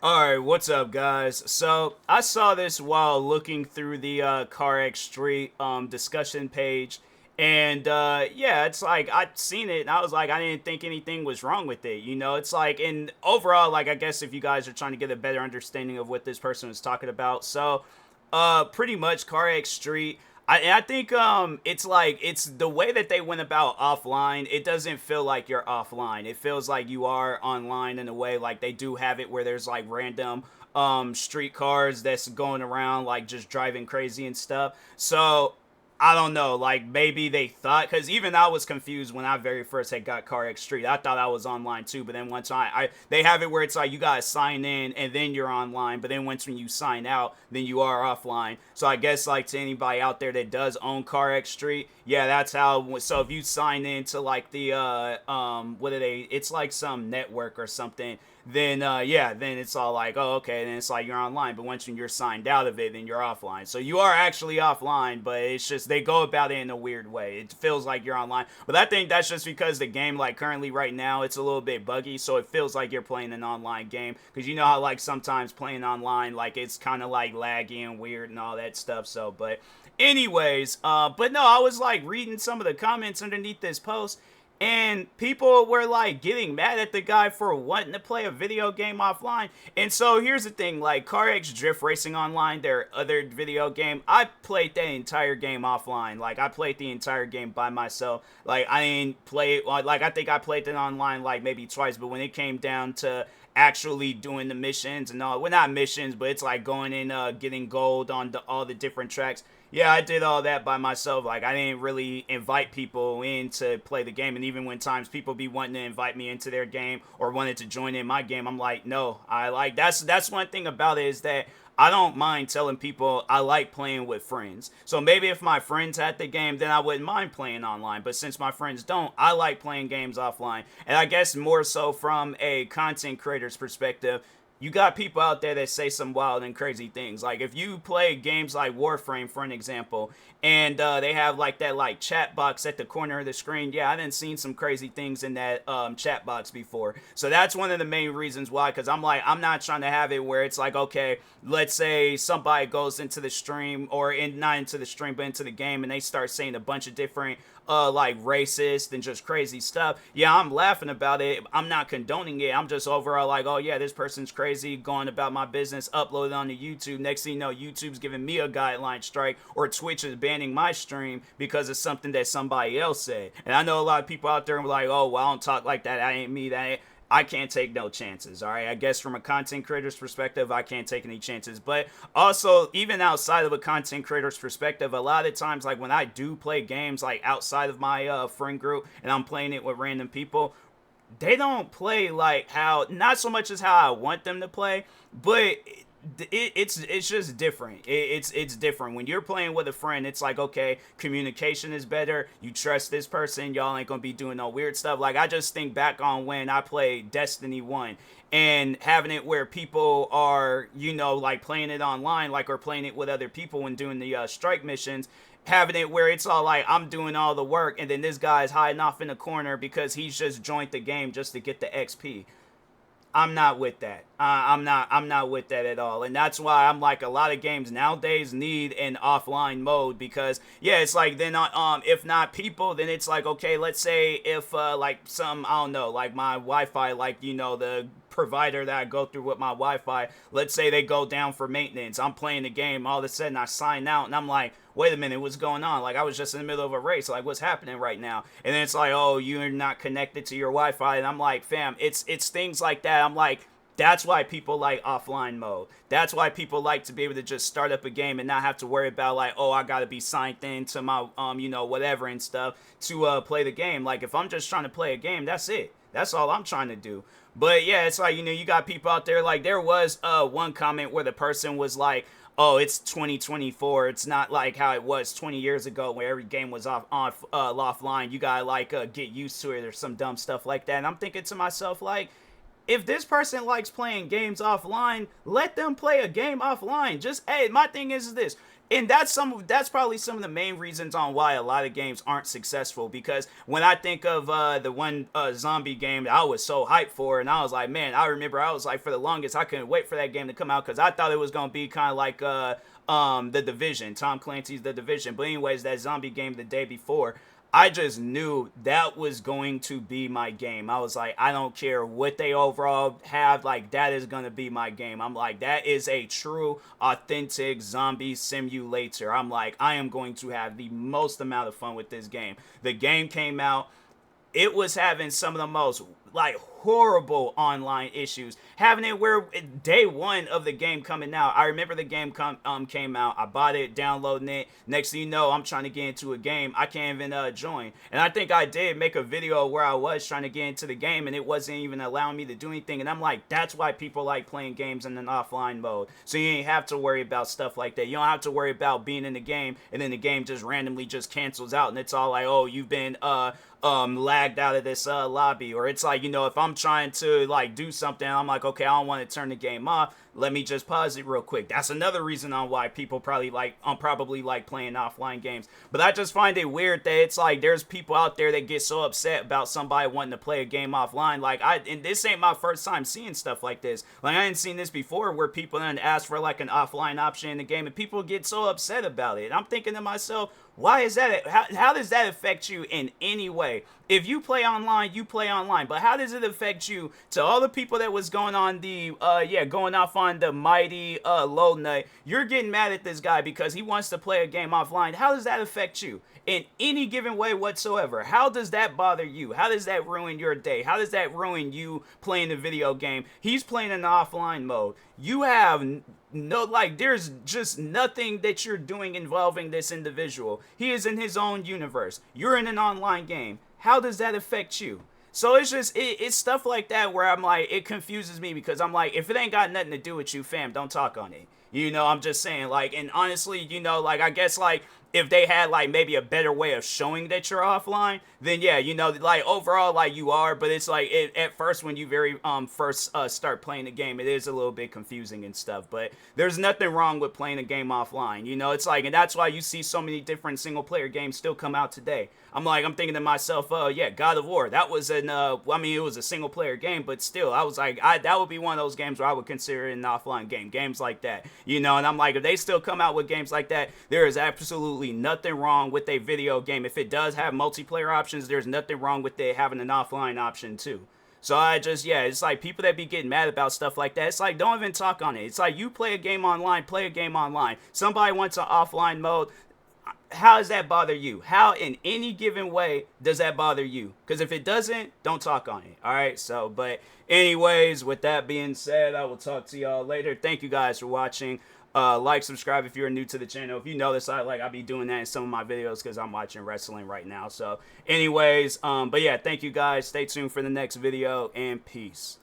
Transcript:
Alright, what's up, guys? So, I saw this while looking through the CarX Street discussion page, and yeah, it's like I'd seen it, and I was like, I didn't think anything was wrong with it. It's like, and overall, like, I guess if you guys are trying to get a better understanding of what this person was talking about, so, pretty much CarX Street. I think it's like it's the way that they went about offline. It doesn't feel like you're offline. It feels like you are online in a way. Like they do have it where there's like random street cars that's going around like just driving crazy and stuff. So I don't know, like maybe they thought, because even I was confused when I very first had got CarX Street. I thought I was online too, but then once I they have it where it's like you gotta sign in and then you're online, but then once when you sign out, then you are offline. So I guess like to anybody out there that does own CarX Street, yeah, that's how. So if you sign into like the what are they? It's like some network or something, then yeah, then it's all like, oh, okay, then it's like you're online. But once you're signed out of it, then you're offline. So you are actually offline, but it's just they go about it in a weird way. It feels like you're online, but I think that's just because the game, like currently right now, it's a little bit buggy, so it feels like you're playing an online game. Because you know how like sometimes playing online, like it's kind of like laggy and weird and all that stuff. So, but anyways, but no, I was like reading some of the comments underneath this post, and people were like getting mad at the guy for wanting to play a video game offline. And so here's the thing, like CarX Drift Racing Online, their other video game, I played that entire game offline. Like I played the entire game by myself. Like I didn't play it, like I think I played it online like maybe twice, but when it came down to actually doing the missions and all, well, not missions, but it's like going in, getting gold on all the different tracks. Yeah, I did all that by myself. Like I didn't really invite people in to play the game, and even when times people be wanting to invite me into their game or wanted to join in my game, I'm like, no. I like that's one thing about it is that I don't mind telling people I like playing with friends. So maybe if my friends had the game, then I wouldn't mind playing online. But since my friends don't, I like playing games offline. And I guess more so from a content creator's perspective, you got people out there that say some wild and crazy things. Like if you play games like Warframe, for an example, and they have like that like chat box at the corner of the screen. Yeah, I done seen some crazy things in that chat box before. So that's one of the main reasons why. Because I'm like, I'm not trying to have it where it's like, okay, let's say somebody goes into the stream or not into the stream, but into the game, and they start saying a bunch of different like racist and just crazy stuff. Yeah, I'm laughing about it. I'm not condoning it. I'm just overall like, oh yeah, this person's crazy, going about my business, upload it onto YouTube. Next thing you know, YouTube's giving me a guideline strike, or Twitch is banning my stream because of something that somebody else said. And I know a lot of people out there are like, oh, well, I don't talk like that. That ain't me. That ain't. I can't take no chances. All right. I guess from a content creator's perspective, I can't take any chances. But also, even outside of a content creator's perspective, a lot of times, like when I do play games like outside of my friend group and I'm playing it with random people, they don't play like how, not so much as how I want them to play, but it's just different. It's different when you're playing with a friend. It's like, okay, communication is better. You trust this person. Y'all ain't gonna be doing no weird stuff. Like I just think back on when I played Destiny 1 and having it where people are, like playing it online, like, or playing it with other people when doing the strike missions, having it where it's all like I'm doing all the work and then this guy's hiding off in the corner because he's just joined the game just to get the XP. I'm not with that. I'm not with that at all. And that's why I'm like, a lot of games nowadays need an offline mode, because yeah, it's like then if not people, then it's like, okay, let's say if like some, I don't know, like my Wi-Fi, like the provider that I go through with my Wi-Fi, let's say they go down for maintenance. I'm playing the game, all of a sudden I sign out and I'm like, wait a minute, what's going on? Like I was just in the middle of a race. Like what's happening right now? And then it's like, oh, you're not connected to your Wi-Fi. And I'm like, fam, it's things like that. I'm like, that's why people like offline mode. That's why people like to be able to just start up a game and not have to worry about like, oh, I gotta be signed in to my whatever and stuff to play the game. Like if I'm just trying to play a game, that's it. That's all I'm trying to do. But yeah, it's like, you got people out there, like there was one comment where the person was like, oh, it's 2024. It's not like how it was 20 years ago where every game was offline. You gotta like get used to it or some dumb stuff like that. And I'm thinking to myself like, if this person likes playing games offline, let them play a game offline. Just, hey, my thing is this. And that's probably some of the main reasons on why a lot of games aren't successful. Because when I think of the one zombie game that I was so hyped for, and I was like, man, I remember I was like, for the longest, I couldn't wait for that game to come out because I thought it was gonna be kind of like The Division, Tom Clancy's The Division. But anyways, that zombie game the day before, I just knew that was going to be my game. I was like, I don't care what they overall have, like, that is going to be my game. I'm like, that is a true, authentic zombie simulator. I'm like, I am going to have the most amount of fun with this game. The game came out, it was having some of the most like horrible online issues, having it where day one of the game coming out, I remember the game came out, I bought it, downloading it, next thing you know, I'm trying to get into a game, I can't even join. And I think I did make a video where I was trying to get into the game and it wasn't even allowing me to do anything. And I'm like, that's why people like playing games in an offline mode, so you ain't have to worry about stuff like that. You don't have to worry about being in the game and then the game just randomly just cancels out and it's all like, oh, you've been lagged out of this lobby. Or it's like, you know, if I'm trying to like do something, I'm like, okay, I don't want to turn the game off, let me just pause it real quick. That's another reason on why people probably like playing offline games. But I just find it weird that it's like there's people out there that get so upset about somebody wanting to play a game offline. Like, and this ain't my first time seeing stuff like this. Like, I ain't seen this before where people then ask for like an offline option in the game and people get so upset about it. And I'm thinking to myself, why is that? How does that affect you in any way? If you play online, you play online. But how does it affect you? To all the people that was going on going off on the mighty low nut, you're getting mad at this guy because he wants to play a game offline. How does that affect you in any given way whatsoever? How does that bother you? How does that ruin your day? How does that ruin you playing the video game? He's playing in the offline mode. You have no, like, there's just nothing that you're doing involving this individual. He is in his own universe. You're in an online game. How does that affect you? So it's just, it's stuff like that where I'm like, it confuses me because I'm like, if it ain't got nothing to do with you, fam, don't talk on it. You know, I'm just saying, like, and honestly, you know, like, I guess, like, if they had, like, maybe a better way of showing that you're offline, then, yeah, you know, like, overall, like, you are, but it's, like, at first, when you first start playing the game, it is a little bit confusing and stuff, but there's nothing wrong with playing a game offline, you know, it's, like, and that's why you see so many different single-player games still come out today. I'm thinking to myself, yeah, God of War, that was it was a single-player game, but still, I was like, that would be one of those games where I would consider it an offline game, games like that, you know, and I'm like, if they still come out with games like that, there is absolutely nothing wrong with a video game. If it does have multiplayer options, there's nothing wrong with it having an offline option too. So it's like people that be getting mad about stuff like that, it's like, don't even talk on it. It's like, you play a game online, play a game online. Somebody wants an offline mode. How does that bother you? How in any given way does that bother you? Because if it doesn't, don't talk on it. All right. So, but anyways, with that being said, I will talk to y'all later. Thank you guys for watching. Like, subscribe if you're new to the channel. If you notice, I'll be doing that in some of my videos because I'm watching wrestling right now. So anyways, but yeah, thank you guys. Stay tuned for the next video and peace.